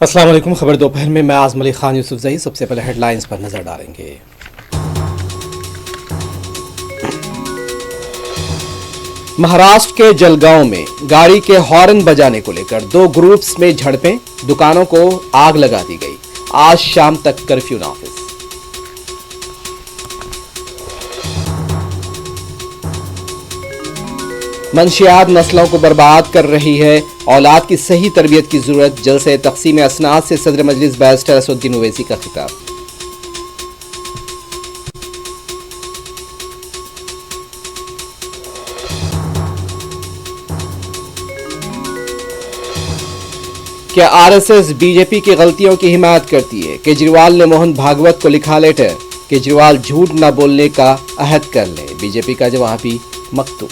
अस्सलाम वालेकुम। खबर दोपहर में मैं आज़म अली खान यूसुफजई। सबसे पहले हेडलाइंस पर नजर डालेंगे। महाराष्ट्र के जलगांव में गाड़ी के हॉर्न बजाने को लेकर दो ग्रुप्स में झड़पें, दुकानों को आग लगा दी गई। आज शाम तक कर्फ्यू नाफिज। मंशियात नस्लों को बर्बाद कर रही है, औलाद की सही तरबियत की जरूरत। जलसे तकसीम असनाद से सदर मजलिस बैरिस्टर असदुद्दीन ओवैसी का खिताब। क्या आरएसएस बीजेपी की गलतियों की हिमायत करती है? केजरीवाल ने मोहन भागवत को लिखा लेटर। केजरीवाल झूठ न बोलने का अहद कर लें, बीजेपी का जवाबी मकतूब।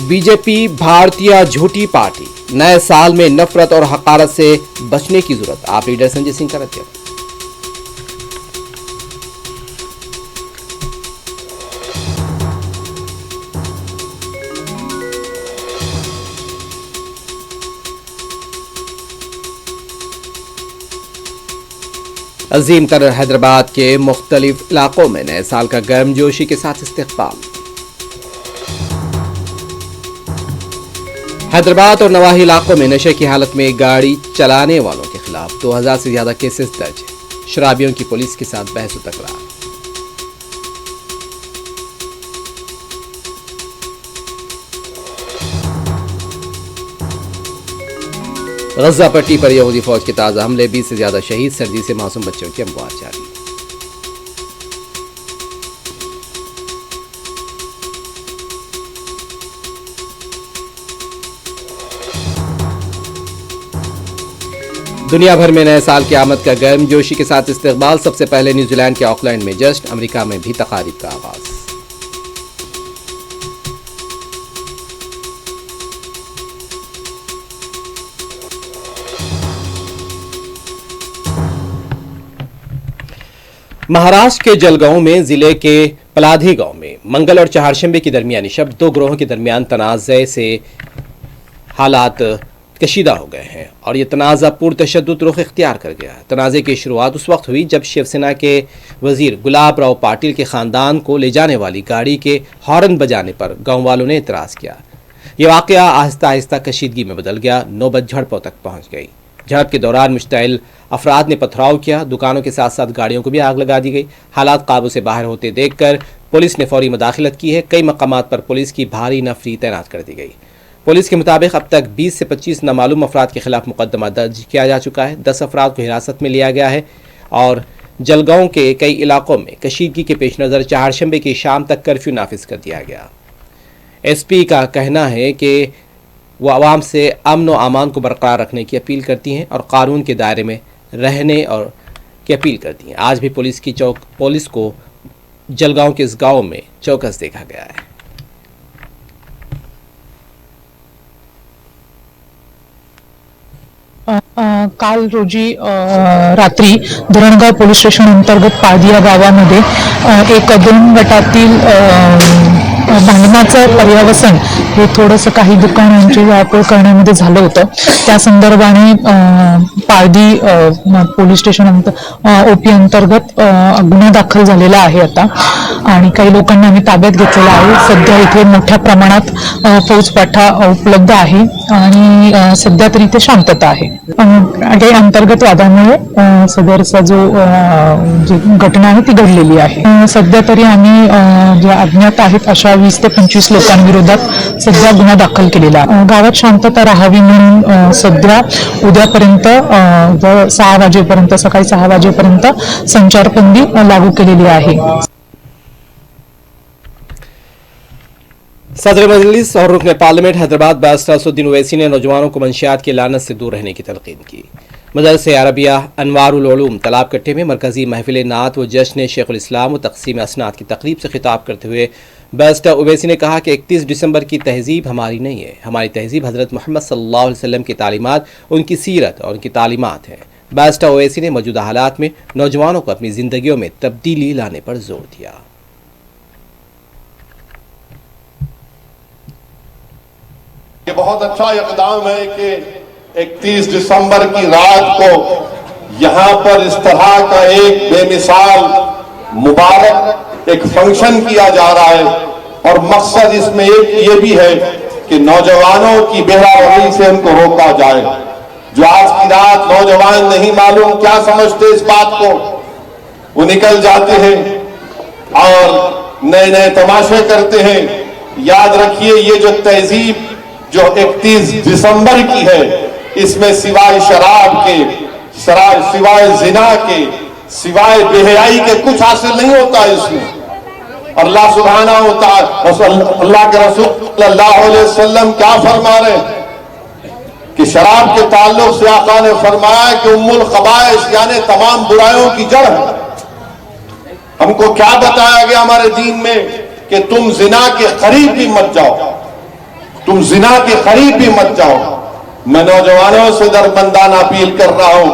बीजेपी भारतीय झूठी पार्टी, नए साल में नफरत और हकारत से बचने की जरूरत। आप लीडर संजय सिंह का रद्द। अजीम तरह हैदराबाद के मुख्तलिफ इलाकों में नए साल का गर्मजोशी के साथ इस्तकबाल। हैदराबाद और नवाही इलाकों में नशे की हालत में गाड़ी चलाने वालों के खिलाफ 2000 से ज्यादा केसेस दर्ज। शराबियों की पुलिस के साथ बहस तकरार। गजा पट्टी पर यहूदी फौज के ताजा हमले, 20 से ज्यादा शहीद। सर्दी से मासूम बच्चों की अमवात जारी। दुनिया भर में नए साल की आमद का गर्मजोशी के साथ इस्तकबाल। सबसे पहले न्यूजीलैंड के ऑकलैंड में जश्न, अमेरिका में भी तकारीब का आगाज। महाराष्ट्र के जलगांव में जिले के पलाधी गांव में मंगल और चारशंबे की दरमियानी शब दो ग्रोहों के दरमियान तनाज़े से हालात कशीदा हो गए हैं और ये तनाज़ा पुरतशद्दुद रुख इख्तियार कर गया है। तनाज़े की शुरुआत उस वक्त हुई जब शिवसेना के वजीर गुलाब राव पाटिल के खानदान को ले जाने वाली गाड़ी के हॉर्न बजाने पर गांव वालों ने एतराज़ किया। यह वाक़या आहिस्ता आहिस्ता कशीदगी में बदल गया, नौबत झड़पों तक पहुंच गई। झड़प के दौरान मुश्तइल अफराद ने पथराव किया, दुकानों के साथ साथ गाड़ियों को भी आग लगा दी गई। हालात काबू से बाहर होते देखकर पुलिस ने फौरी मुदाखलत की है। कई मकामात पर पुलिस की भारी नफरी तैनात कर दी गई। पुलिस के मुताबिक अब तक 20 से 25 नामालूम अफराद के खिलाफ मुकदमा दर्ज किया जा चुका है। 10 अफराद को हिरासत में लिया गया है और जलगांव के कई इलाकों में कशीदगी के पेश नज़र चारशंबे की शाम तक कर्फ्यू नाफिज कर दिया गया। एसपी का कहना है कि वो आवाम से अमन व अमान को बरकरार रखने की अपील करती हैं और कानून के दायरे में रहने और की अपील करती हैं। आज भी पुलिस को जलगांव के इस गांव में चौकस देखा गया है। काल रोजी रात्री धरणगाव पोलीस स्टेशन अंतर्गत पाळदिया गावामध्ये एक दोन गटातील भांडणाचं पर्यावसन हे थोडंसं काही दुकानांची जाळपोळ करण्यामध्ये झालं होतं। त्या संदर्भाने पाळदी पोलीस स्टेशन ओपी अंतर्गत गुन्हा दाखल झालेला आहे आता आणि काही लोकांना आम्ही ताब्यात घेतलेला आहे। सध्या इथे मोठ्या प्रमाणात फौजपाठा उपलब्ध आहे आणि सध्या तरी इथे शांतता आहे। काही अंतर्गत वादामुळे सदरचा जो घटना आहे ती घडलेली आहे। सध्या तरी आम्ही जे अज्ञात आहेत अशा 20 ते 25 लोकांविरोधात सध्या गुन्हा दाखल केलेला आहे। गावात शांतता राहावी म्हणून सध्या उद्यापर्यंत 6 वाजेपर्यंत सकाळी 6 वाजेपर्यंत संचारबंदी लागू केलेली आहे। सदर मजलिस और रुकन पार्लियामेंट हैदराबाद बैरिस्टर असदुद्दीन ओवैसी ने नौजवानों को मंशियात की लानत से दूर रहने की तलकीन की। मदरसे अरबिया अनवारुल उलूम तालाब कट्टे में मरकजी महफिल नात व जश्न शेखुल इस्लाम व तकसीम असनाद की तकरीब से खिताब करते हुए बैरिस्टर ओवैसी ने कहा कि 31 दिसंबर की तहजीब हमारी नहीं है, हमारी तहजीब हज़रत मोहम्मद सल्लल्लाहु अलैहि वसल्लम की तालीमात, उनकी सीरत और उनकी तालीमात है। बैरिस्टर ओवैसी ने मौजूदा हालात में नौजवानों को अपनी ज़िंदगियों में तब्दीली लाने पर जोर दिया। ये बहुत अच्छा इक़दाम है कि 31 दिसंबर की रात को यहाँ पर इस तरह का एक बेमिसाल मुबारक एक फंक्शन किया जा रहा है, और मकसद इसमें एक ये भी है कि नौजवानों की बेराबरी से उनको रोका जाए। जो आज की रात नौजवान नहीं मालूम क्या समझते इस बात को, वो निकल जाते हैं और नए नए तमाशे करते हैं। याद रखिए, ये जो तहजीब जो 31 दिसंबर की है, इसमें सिवाय शराब के, सिवाय जिना के, सिवाय बेहयाई के कुछ हासिल नहीं होता इसमें। अल्लाह सुब्हानहू व तआला, अल्लाह के रसूल सल्लल्लाहु अलैहि वसल्लम क्या फरमा रहे हैं कि शराब के ताल्लुक से आका ने फरमाया कि उम्मुल खबाइस यानी तमाम बुराइयों की जड़ है। हमको क्या बताया गया हमारे दीन में कि तुम जिना के करीब भी मत जाओ, तुम जिना के करीब भी मत जाओ। मैं नौजवानों से दरबंदाना अपील कर रहा हूं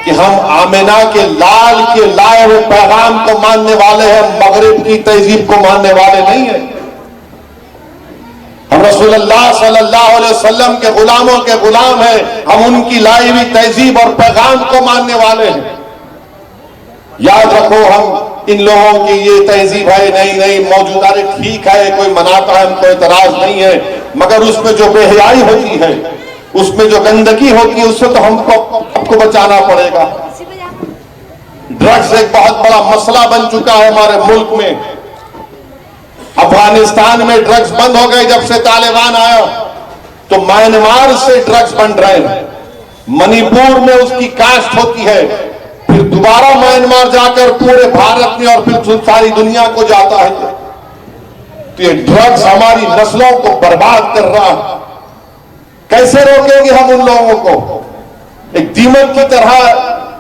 कि हम आमिना के लाल के लाए हुए पैगाम को मानने वाले हैं, मगरिब की तहजीब को मानने वाले नहीं हैं। हम रसूलुल्लाह सल्लल्लाहु अलैहि वसल्लम के गुलामों के गुलाम हैं, हम उनकी लाई हुई तहजीब और पैगाम को मानने वाले हैं। याद रखो, हम इन लोगों की ये तहजीब है नहीं मौजूदा ठीक है, कोई मनाता है, हमको एतराज नहीं है, मगर उसमें जो बेहयाई होती है, उसमें जो गंदगी होती है, उससे तो हमको बचाना पड़ेगा। ड्रग्स एक बहुत बड़ा मसला बन चुका है हमारे मुल्क में। अफगानिस्तान में ड्रग्स बंद हो गए जब से तालिबान आया, तो म्यांमार से ड्रग्स बन रहे हैं। मणिपुर में उसकी काश्त होती है, फिर दोबारा म्यांमार जाकर पूरे भारत में और फिर सारी दुनिया को जाता है। तो ये ड्रग्स हमारी नस्लों को बर्बाद कर रहा है। कैसे रोकेंगे हम उन लोगों को? एक दीमक की तरह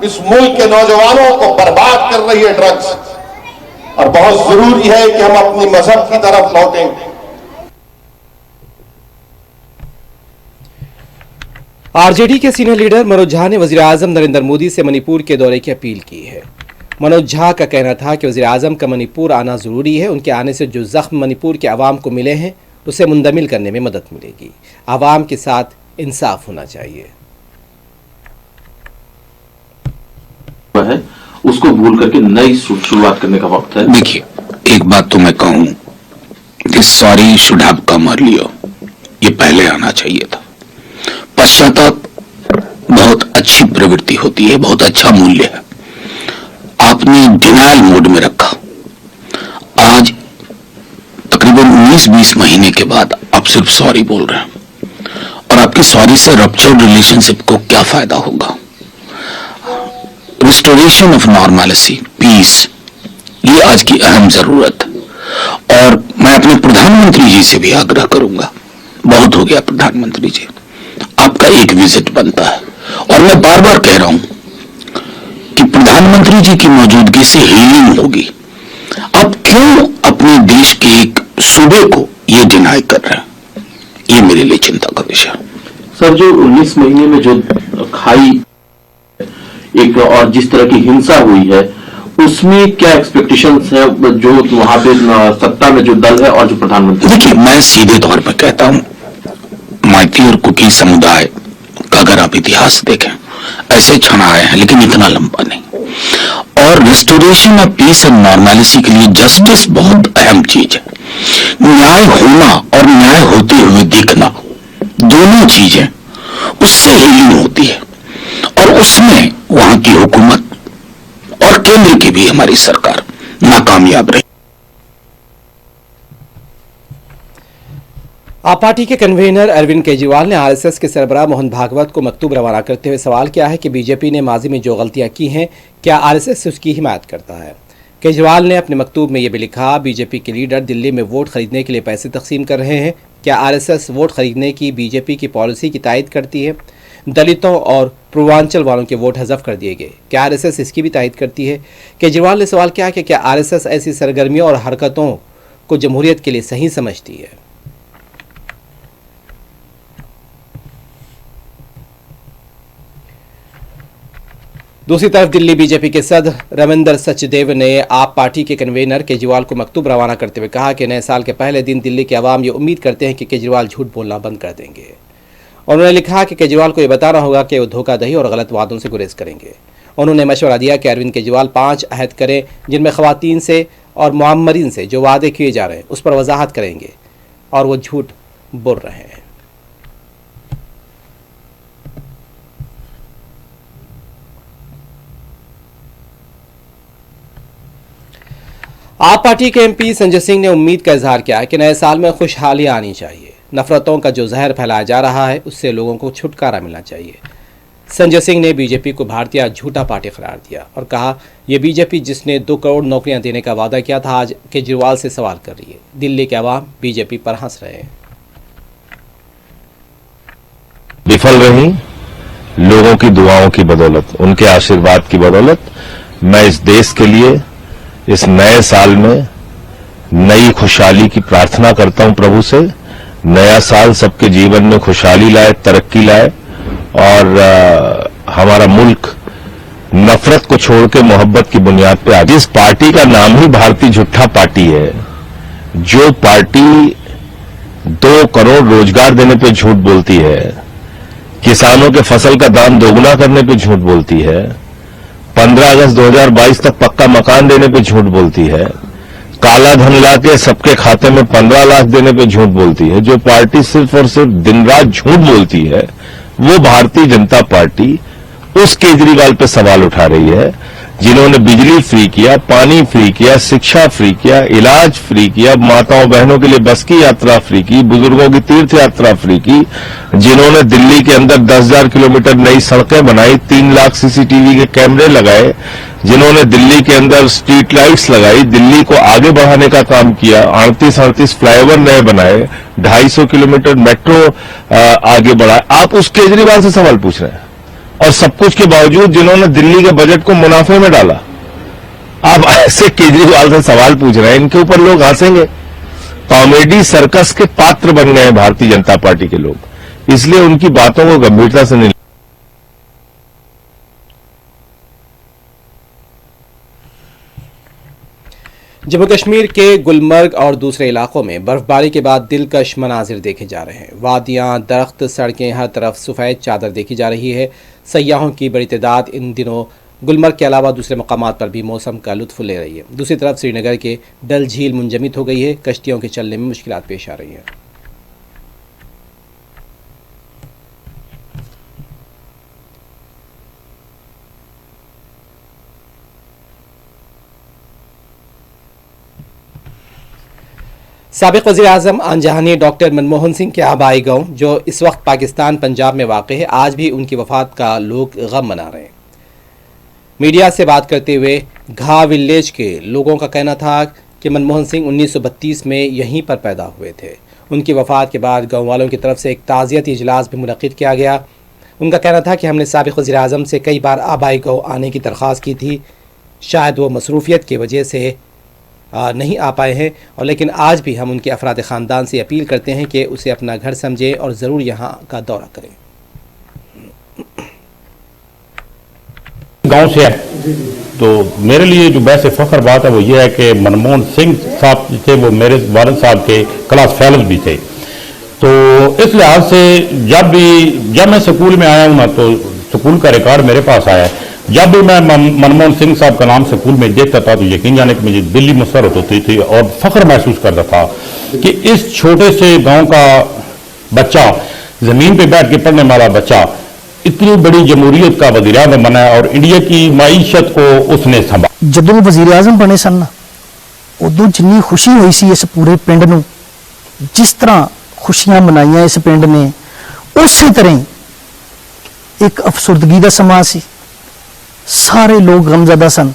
इस मुल्क के नौजवानों को बर्बाद कर रही है ड्रग्स, और बहुत जरूरी है कि हम अपनी मजहब की तरफ लौटें। आरजेडी के सीनियर लीडर मनोज झा ने वजीर आजम नरेंद्र मोदी से मणिपुर के दौरे की अपील की है। मनोज झा का कहना था कि वजीर आजम का मणिपुर आना जरूरी है, उनके आने से जो जख्म मणिपुर के आवाम को मिले हैं उसे मुंदमिल करने में मदद मिलेगी। आवाम के साथ इंसाफ होना चाहिए। है उसको भूल करके नई शुरुआत करने का वक्त है। देखिए, एक बात तो मैं कहूं कि sorry should have come earlier, ये पहले आना चाहिए था। पश्चाताप बहुत अच्छी प्रवृत्ति होती है, बहुत अच्छा मूल्य है। आपने डिनायल मोड में रखा। आज तकरीबन 19-20 महीने के बाद आप सिर्फ सॉरी बोल रहे हैं, और आपकी सॉरी से रप्चर्ड रिलेशनशिप को क्या फायदा होगा? रिस्टोरेशन ऑफ नॉर्मलिटी, पीस, ये आज की अहम जरूरत है। और मैं अपने प्रधानमंत्री जी से भी आग्रह करूंगा, बहुत हो गया प्रधानमंत्री जी, आपका एक विजिट बनता है। और मैं बार बार कह रहा हूं कि प्रधानमंत्री जी की मौजूदगी से हीलिंग होगी। आप क्यों अपने देश के एक सूबे को ये डिनाई कर रहे हैं? ये मेरे लिए चिंता का विषय है। सर, जो 19 महीने में जो खाई एक और जिस तरह की हिंसा हुई है, उसमें क्या एक्सपेक्टेशंस है जो वहां पे सत्ता में जो दल है और जो प्रधानमंत्री? देखिए, मैं सीधे तौर पर कहता हूं, मैती और कुकी समुदाय का अगर आप इतिहास देखें, ऐसे क्षण आए हैं, लेकिन इतना लंबा नहीं। और restoration of peace and normality के लिए जस्टिस बहुत अहम चीज है। न्याय होना और न्याय होते हुए दिखना, दोनों चीजें, उससे हीलिंग होती है। और उसमें वहां की हुकूमत और केंद्र की भी हमारी सरकार नाकामयाब रही। आप पार्टी के कन्वीनर अरविंद केजरीवाल ने आरएसएस के सरबराह मोहन भागवत को मकतूब रवाना करते हुए सवाल किया है कि बीजेपी ने माजी में जो गलतियां की हैं, क्या आरएसएस उसकी हिमायत करता है? केजरीवाल ने अपने मकतूब में यह भी लिखा, बीजेपी के लीडर दिल्ली में वोट खरीदने के लिए पैसे तकसीम कर रहे हैं। क्या आरएसएस वोट खरीदने की बीजेपी की पॉलिसी की तायद करती है? दलितों और पूर्वांचल वालों के वोट हज़फ कर दिए गए, क्या आरएसएस इसकी भी तायद करती है? केजरीवाल ने सवाल किया कि क्या आरएसएस ऐसी सरगर्मियों और हरकतों को जमहूरियत के लिए सही समझती है? दूसरी तरफ दिल्ली बीजेपी के सदर रविंदर सचदेव ने आप पार्टी के कन्वीनर केजरीवाल को मकतूब रवाना करते हुए कहा कि नए साल के पहले दिन दिल्ली के अवाम ये उम्मीद करते हैं कि केजरीवाल झूठ बोलना बंद कर देंगे। उन्होंने लिखा कि केजरीवाल को यह बताना होगा कि वो धोखाधड़ी और गलत वादों से गुरेज करेंगे। उन्होंने मशवरा दिया कि अरविंद केजरीवाल 5 अहद करें जिनमें खवातीन से और मुआम्मरीन से जो वादे किए जा रहे हैं उस पर वजाहत करेंगे और वो झूठ बोल रहे हैं। आप पार्टी के एमपी संजय सिंह ने उम्मीद का इजहार किया कि नए साल में खुशहाली आनी चाहिए। नफरतों का जो जहर फैलाया जा रहा है उससे लोगों को छुटकारा मिलना चाहिए। संजय सिंह ने बीजेपी को भारतीय झूठा पार्टी करार दिया और कहा यह बीजेपी जिसने 2 करोड़ नौकरियां देने का वादा किया था आज केजरीवाल से सवाल कर रही है। दिल्ली के अवाम बीजेपी पर हंस रहे हैं। विफल रही लोगों की दुआओं की बदौलत, उनके आशीर्वाद की बदौलत मैं इस देश के लिए इस नए साल में नई खुशहाली की प्रार्थना करता हूं प्रभु से। नया साल सबके जीवन में खुशहाली लाए, तरक्की लाए और हमारा मुल्क नफरत को छोड़ के मोहब्बत की बुनियाद पे आज इस पार्टी का नाम ही भारतीय झूठा पार्टी है। जो पार्टी 2 करोड़ रोजगार देने पे झूठ बोलती है, किसानों के फसल का दाम दोगुना करने पे झूठ बोलती है, 15 अगस्त 2022 तक पक्का मकान देने पे झूठ बोलती है, काला धन लाके सबके खाते में 15 लाख देने पे झूठ बोलती है, जो पार्टी सिर्फ और सिर्फ दिन रात झूठ बोलती है वो भारतीय जनता पार्टी उस केजरीवाल पे सवाल उठा रही है जिन्होंने बिजली फ्री किया, पानी फ्री किया, शिक्षा फ्री किया, इलाज फ्री किया, माताओं बहनों के लिए बस की यात्रा फ्री की, बुजुर्गों की तीर्थ यात्रा फ्री की, जिन्होंने दिल्ली के अंदर 10,000 किलोमीटर नई सड़कें बनाई, 3 लाख सीसीटीवी के कैमरे लगाए, जिन्होंने दिल्ली के अंदर स्ट्रीट लाइट्स लगाई, दिल्ली को आगे बढ़ाने का काम किया, 38 फ्लाईओवर नए बनाए, 250 किलोमीटर मेट्रो आगे बढ़ाए। आप उस केजरीवाल से सवाल पूछ रहे हैं और सब कुछ के बावजूद जिन्होंने दिल्ली के बजट को मुनाफे में डाला, आप ऐसे केजरीवाल से सवाल पूछ रहे हैं। इनके ऊपर लोग हंसेंगे। कॉमेडी सर्कस के पात्र बन गए हैं भारतीय जनता पार्टी के लोग, इसलिए उनकी बातों को गंभीरता से नहीं। जम्मू कश्मीर के गुलमर्ग और दूसरे इलाकों में बर्फबारी के बाद दिलकश मनाजिर देखे जा रहे हैं। वादियां, दरख्त, सड़कें, हर तरफ सफ़ेद चादर देखी जा रही है। सयाहों की बड़ी तादाद इन दिनों गुलमर्ग के अलावा दूसरे मकामात पर भी मौसम का लुत्फ ले रही है। दूसरी तरफ श्रीनगर के डल झील मुंजमद हो गई है। कश्तियों के चलने में मुश्किलात पेश आ रही हैं। साबिक़ वज़ीर आज़म आनजहानी डॉक्टर मनमोहन सिंह के आबाई गांव जो इस वक्त पाकिस्तान पंजाब में वाक़ है, आज भी उनकी वफ़ात का लोग गम मना रहे हैं। मीडिया से बात करते हुए घा विलेज के लोगों का कहना था कि मनमोहन सिंह 1932 में यहीं पर पैदा हुए थे। उनकी वफ़ात के बाद गाँव वालों की तरफ से एक ताज़ियती इजलास भी मुनक़िद किया गया। उनका कहना था कि हमने साबिक़ वज़ीर आज़म से कई बार आबाई गाँव आने की दरख्वास्त की थी, शायद वो मसरूफ़ियत की वजह से नहीं आ पाए हैं, और लेकिन आज भी हम उनके अफराद ख़ानदान से अपील करते हैं कि उसे अपना घर समझें और ज़रूर यहाँ का दौरा करें। गांव से है तो मेरे लिए जो वैसे फ़ख्र बात है वो ये है कि मनमोहन सिंह साहब थे, वो मेरे वालिद साहब के क्लास फेलो भी थे। तो इस लिहाज से जब मैं स्कूल में आया हूँ ना तो स्कूल का रिकॉर्ड मेरे पास आया है। जब भी मैं मनमोहन सिंह साहब का नाम स्कूल में देखता था तो यकीन जाने कि मुझे दिल्ली मुसरत होती थी और फख्र महसूस करता था कि इस छोटे से गांव का बच्चा, जमीन पे बैठ के पढ़ने वाला बच्चा, इतनी बड़ी जमहूरियत का वज़ीर आज़म बना है और इंडिया की माईशत को उसने संभाला। ਜਦੋਂ ਵਜ਼ੀਰ ਆਜ਼ਮ ਬਣੇ ਸਨ ਉਦੋਂ ਜਿੰਨੀ ਖੁਸ਼ੀ ਹੋਈ ਸੀ ਇਸ ਪੂਰੇ ਪਿੰਡ ਨੂੰ, ਜਿਸ ਤਰ੍ਹਾਂ ਖੁਸ਼ੀਆਂ ਮਨਾਈਆਂ ਇਸ ਪਿੰਡ ਨੇ, ਉਸੇ ਤਰ੍ਹਾਂ ਇੱਕ ਅਫਸਰਦਗੀ ਦਾ ਸਮਾਂ ਸੀ। ਸਾਰੇ ਲੋਕ ਗਮਜ਼ਦਾ ਸਨ।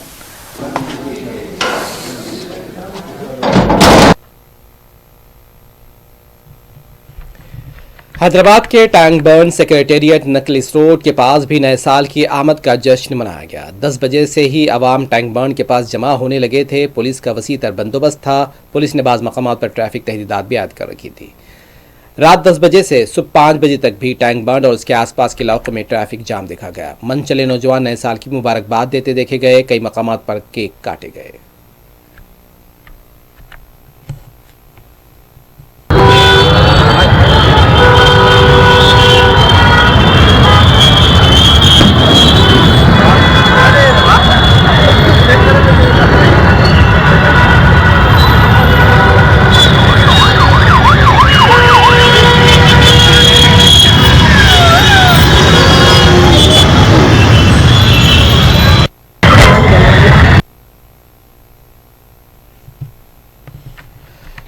हैदराबाद के टैंक बर्न सेक्रेटेरिएट नकलिस रोड के पास भी नए साल की आमद का जश्न मनाया गया। 10 बजे से ही आवाम टैंक बर्न के पास जमा होने लगे थे। पुलिस का वसी तर बंदोबस्त था। पुलिस ने बाज़ मकामात पर ट्रैफिक तहदीदात भी आयद कर रखी थी। रात 10 बजे से सुबह 5 बजे तक भी टैंक बंड और उसके आसपास के इलाकों में ट्रैफिक जाम देखा गया। मन चले नौजवान नए साल की मुबारकबाद देते देखे गए। कई मकामात पर केक काटे गए।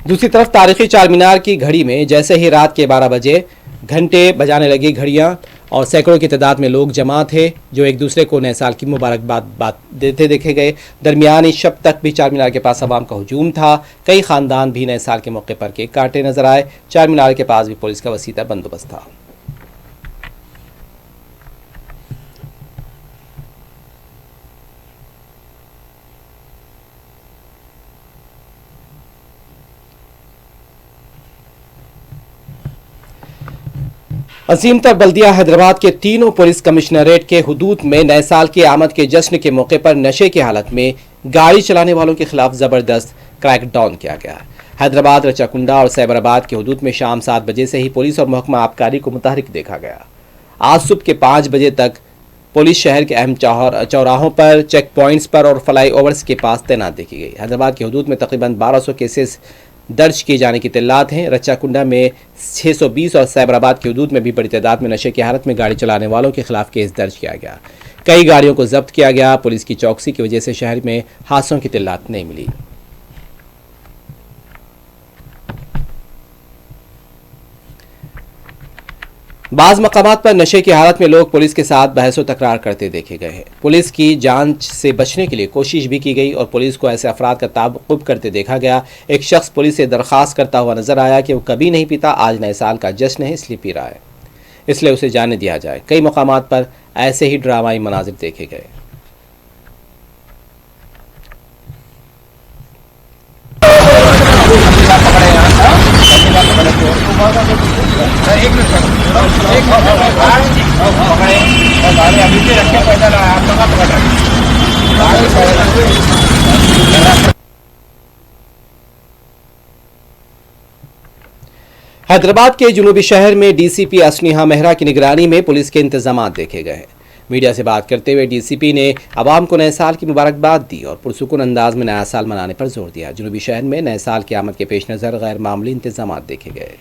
दूसरी तरफ तारीखी चार मीनार की घड़ी में जैसे ही रात के 12 बजे घंटे बजाने लगी घड़ियां और सैकड़ों की तादाद में लोग जमा थे जो एक दूसरे को नए साल की मुबारकबाद देते देखे गए। दरमियानी शब तक भी चार मीनार के पास आवाम का हुजूम था। कई खानदान भी नए साल के मौके पर केक काटे नजर आए। चार मीनार के पास भी पुलिस का वसीता बंदोबस्त था। अजीमतर बल्दिया हैदराबाद के तीनों पुलिस कमिश्नरेट के हुदूद में नए साल की आमद के जश्न के मौके पर नशे की हालत में गाड़ी चलाने वालों के खिलाफ जबरदस्त क्रैकडाउन किया गया। हैदराबाद, रचाकुंडा और सैबराबाद के हुदूद में शाम 7 बजे से ही पुलिस और महकमा आबकारी को मुतहरिक देखा गया। आज सुबह के 5 बजे तक पुलिस शहर के अहम चौराहों पर, चेक पॉइंट्स पर और फ्लाई ओवर्स के पास तैनात देखी गई। हैदराबाद के हुदूद में तकरीबन 1200 केसेस दर्ज किए जाने की इत्तलात हैं। रचाकुंडा में 620 और सैबराबाद के हुदूद में भी बड़ी तादाद में नशे की हालत में गाड़ी चलाने वालों के खिलाफ केस दर्ज किया गया। कई गाड़ियों को जब्त किया गया। पुलिस की चौकसी की वजह से शहर में हादसों की इत्तलात नहीं मिली। बाज़ मकामात पर नशे की हालत में लोग पुलिस के साथ बहसो तकरार करते देखे गए हैं। पुलिस की जांच से बचने के लिए कोशिश भी की गई और पुलिस को ऐसे अफराद का ताक़ुब करते देखा गया। एक शख्स पुलिस से दरख्वास्त करता हुआ नजर आया कि वो कभी नहीं पीता, आज नए साल का जश्न है इसलिए पी रहा है, इसलिए उसे जाने दिया जाए। कई मकामात पर ऐसे ही ड्रामाई मनाजिर देखे गए। हैदराबाद के जुनूबी शहर में डीसीपी अस्निहा मेहरा की निगरानी में पुलिस के इंतजाम देखे गए हैं। मीडिया से बात करते हुए डीसीपी ने आवाम को नए साल की मुबारकबाद दी और पुरसुकून अंदाज में नया साल मनाने पर जोर दिया। जुनूबी शहर में नए साल की आमद के पेश नज़र गैर मामूली इंतजाम देखे गए।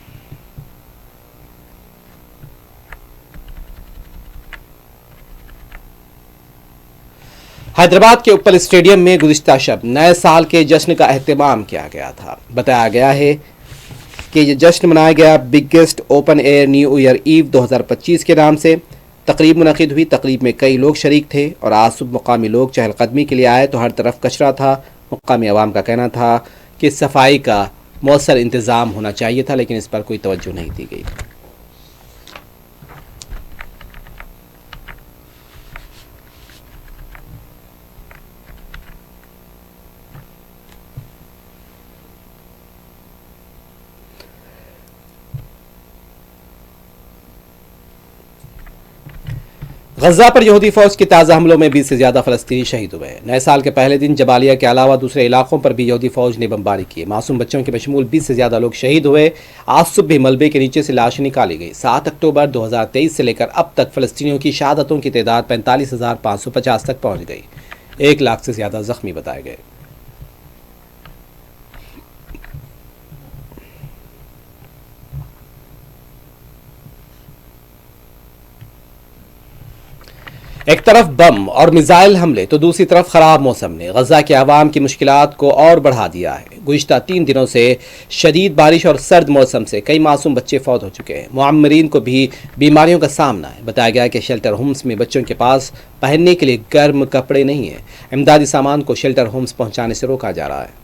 हैदराबाद के उप्पल स्टेडियम में गुज़िश्ता शब नए साल के जश्न का एहतमाम किया गया था। बताया गया है कि यह जश्न मनाया गया biggest open air new year eve 2025 के नाम से। तकरीब मुनक़िद हुई। तकरीब में कई लोग शरीक थे और आज सुबह मुकामी लोग चहलकदमी के लिए आए तो हर तरफ कचरा था। मुकामी अवाम का कहना था कि सफाई का मौसर इंतज़ाम होना चाहिए था, लेकिन इस पर कोई तवज्जो नहीं दी गई। गजा पर यहूदी फौज के ताज़ा हमलों में 20 से ज़्यादा फ़लस्तीनी शहीद हुए। नए साल के पहले दिन जबालिया के अलावा दूसरे इलाकों पर भी यहूदी फौज ने बमबारी की। मासूम बच्चों के बशमूल 20 से ज़्यादा लोग शहीद हुए। आज सुबह भी मलबे के नीचे से लाशें निकाली गई। 7 अक्टूबर 2023 से लेकर अब तक फ़लस्तीनियों की शहादतों की तादाद 45,550 तक पहुँच गई। 1 लाख से ज़्यादा जख्मी बताए गए। एक तरफ बम और मिसाइल हमले तो दूसरी तरफ खराब मौसम ने गजा के अवाम की मुश्किलात को और बढ़ा दिया है। गुज़िश्ता 3 दिनों से शदीद बारिश और सर्द मौसम से कई मासूम बच्चे फौत हो चुके हैं। मुअम्मरीन को भी बीमारियों का सामना है। बताया गया कि शेल्टर होम्स में बच्चों के पास पहनने के लिए गर्म कपड़े नहीं हैं। इमदादी सामान को शेल्टर होम्स पहुँचाने से रोका जा रहा है।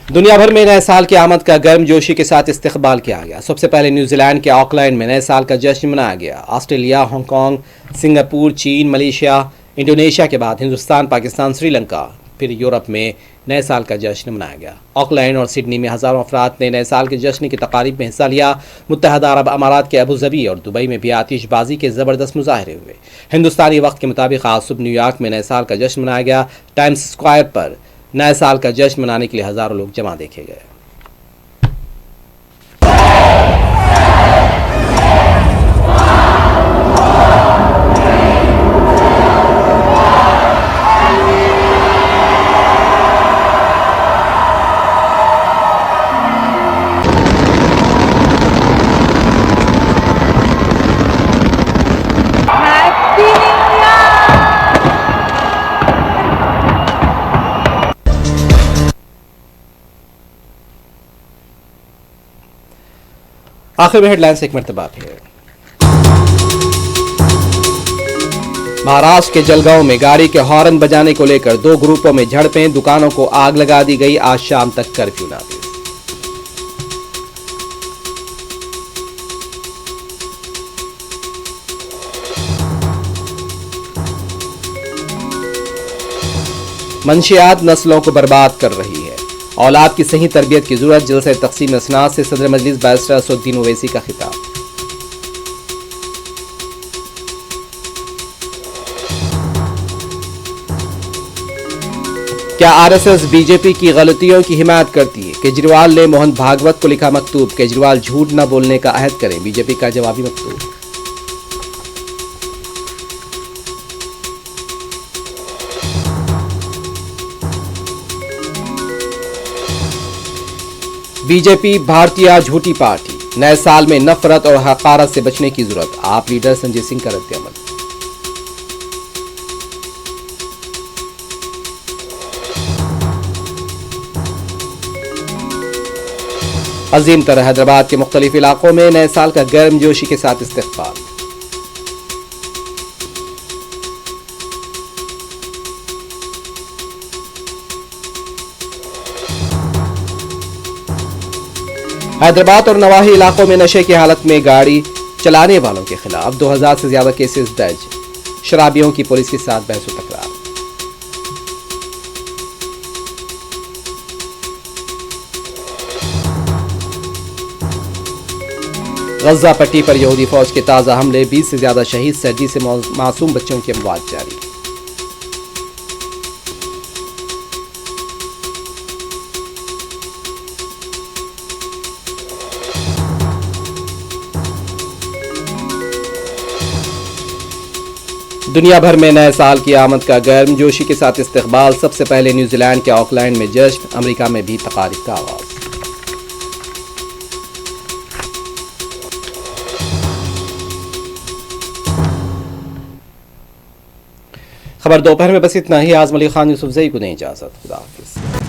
दुनिया भर में नए साल की आमद का गर्मजोशी के साथ इस्तकबाल किया गया। सबसे पहले न्यूजीलैंड के ऑकलैंड में नए साल का जश्न मनाया गया। ऑस्ट्रेलिया, हांगकांग, सिंगापुर, चीन, मलेशिया, इंडोनेशिया के बाद हिंदुस्तान, पाकिस्तान, श्रीलंका फिर यूरोप में नए साल का जश्न मनाया गया। ऑकलैंड और सिडनी में हजारों अफराद ने नए साल के जश्न की तकारीब में हिस्सा लिया। मुत्तहदा अरब अमारात के अबू धाबी और दुबई में भी आतिशबाजी के जबरदस्त मुजाहरे हुए। हिंदुस्तानी वक्त के मुताबिक आज सुबह न्यूयॉर्क में नए साल का जश्न मनाया गया। टाइम्स स्क्वायर पर नए साल का जश्न मनाने के लिए हजारों लोग जमा देखे गए। आखिर में हेडलाइंस एक मरतबा फिर। महाराष्ट्र के जलगांव में गाड़ी के हॉर्न बजाने को लेकर 2 ग्रुपों में झड़पें, दुकानों को आग लगा दी गई। आज शाम तक कर्फ्यू नाफिज। मंशियात नस्लों को बर्बाद कर रही है, औलाद की सही तरबियत की जरूरत। जलसे तकसीम असनाद से सदर मजलिस बैरिस्टर असदुद्दीन ओवैसी का खिताब। क्या आरएसएस बीजेपी की गलतियों की हिमायत करती है? केजरीवाल ने मोहन भागवत को लिखा मकतूब। केजरीवाल झूठ न बोलने का अहद करें, बीजेपी का जवाबी मकतूब। बीजेपी भारतीय झूठी पार्टी, नए साल में नफरत और हकारत से बचने की जरूरत। आप लीडर संजय सिंह का रद्द-ए-अमल। अजीम तरह हैदराबाद के मुख्तलिफ इलाकों में नए साल का गर्मजोशी के साथ इस्तकबाल। हैदराबाद और नवाही इलाकों में नशे की हालत में गाड़ी चलाने वालों के खिलाफ 2000 से ज्यादा केसेस दर्ज। शराबियों की पुलिस के साथ बहस व तकरार। गजा पट्टी पर यहूदी फौज के ताजा हमले, 20 से ज्यादा शहीद। सर्दी से मासूम बच्चों की अमवात जारी। दुनिया भर में नए साल की आमद का गर्मजोशी के साथ इस्तकबाल। सबसे पहले न्यूजीलैंड के ऑकलैंड में जश्न, अमेरिका में भी तकारीब का आगाज। खबर दोपहर में बस इतना ही। आजम अली खान यूसुफजई को दें इजाजत। खुदा हाफिज।